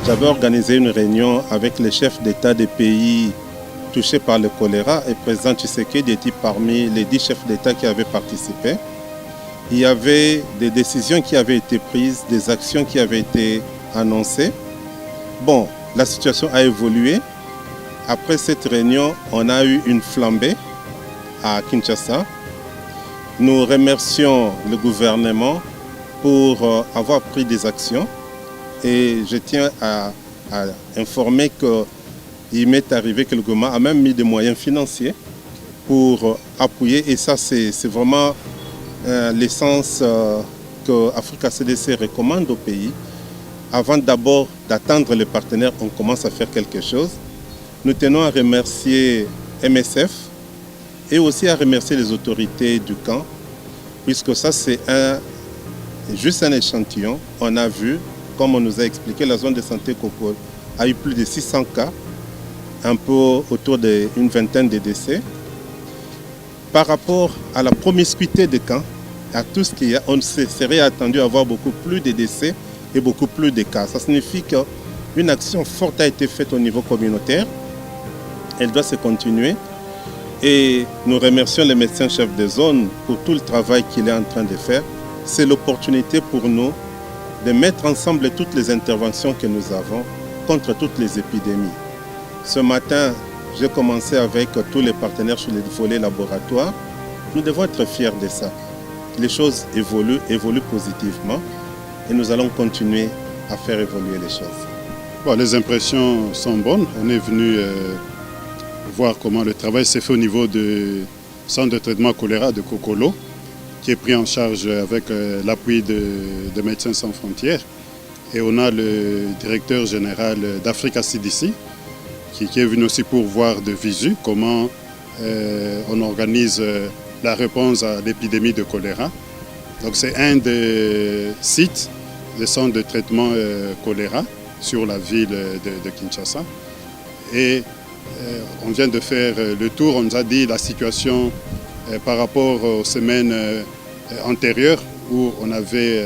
j'avais organisé une réunion avec les chefs d'État des pays touchés par le choléra et le président Tshisekedi était parmi les 10 chefs d'État qui avaient participé. Il y avait des décisions qui avaient été prises, des actions qui avaient été annoncées. Bon, la situation a évolué. Après cette réunion, on a eu une flambée à Kinshasa. Nous remercions le gouvernement pour avoir pris des actions et je tiens à informer qu'il m'est arrivé que le gouvernement a même mis des moyens financiers pour appuyer et ça c'est vraiment l'essence que Africa CDC recommande au pays. Avant d'abord d'attendre les partenaires, on commence à faire quelque chose. Nous tenons à remercier MSF et aussi à remercier les autorités du camp, puisque ça c'est juste un échantillon. On a vu, comme on nous a expliqué, la zone de santé Kokol a eu plus de 600 cas, un peu autour d'une vingtaine de décès. Par rapport à la promiscuité des camps, à tout ce qu'il y a, on serait attendu à avoir beaucoup plus de décès et beaucoup plus de cas. Ça signifie qu'une action forte a été faite au niveau communautaire. Elle doit se continuer. Et nous remercions les médecins-chefs de zone pour tout le travail qu'il est en train de faire. C'est l'opportunité pour nous de mettre ensemble toutes les interventions que nous avons contre toutes les épidémies. Ce matin, j'ai commencé avec tous les partenaires sur les volets laboratoires. Nous devons être fiers de ça. Les choses évoluent positivement et nous allons continuer à faire évoluer les choses. Bon, les impressions sont bonnes. On est venu voir comment le travail s'est fait au niveau du centre de traitement choléra de Kokolo, qui est pris en charge avec l'appui de Médecins sans frontières. Et on a le directeur général d'Africa CDC, qui est venu aussi pour voir de visu comment on organise la réponse à l'épidémie de choléra. Donc c'est un des sites des centres de traitement choléra sur la ville de Kinshasa. Et on vient de faire le tour, on nous a dit la situation par rapport aux semaines antérieures où on avait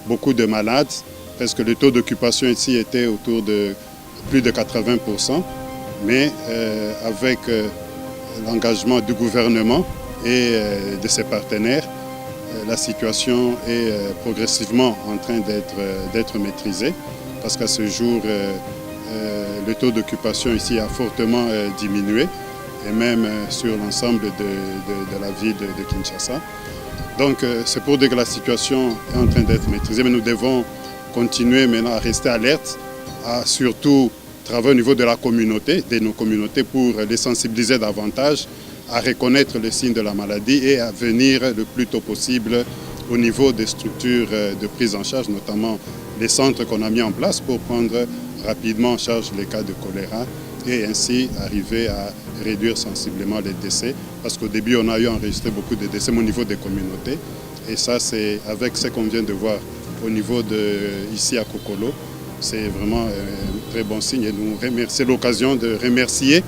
beaucoup de malades, parce que le taux d'occupation ici était autour de plus de 80%, mais avec l'engagement du gouvernement et de ses partenaires, la situation est progressivement en train d'être maîtrisée, parce qu'à ce jour, le taux d'occupation ici a fortement diminué, et même sur l'ensemble de la ville de Kinshasa. Donc c'est pour dire que la situation est en train d'être maîtrisée, mais nous devons continuer maintenant à rester alertes, à surtout travailler au niveau de la communauté, de nos communautés, pour les sensibiliser davantage, à reconnaître les signes de la maladie et à venir le plus tôt possible au niveau des structures de prise en charge, notamment les centres qu'on a mis en place pour prendre rapidement en charge les cas de choléra et ainsi arriver à réduire sensiblement les décès. Parce qu'au début, on a eu enregistré beaucoup de décès au niveau des communautés. Et ça, c'est avec ce qu'on vient de voir au niveau ici à Kokolo, c'est vraiment un très bon signe. Et nous remercions l'occasion de remercier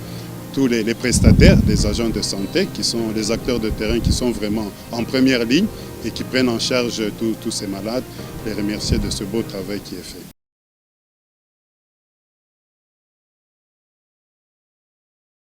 tous les prestataires, les agents de santé, qui sont les acteurs de terrain qui sont vraiment en première ligne et qui prennent en charge tous ces malades, les remercier de ce beau travail qui est fait.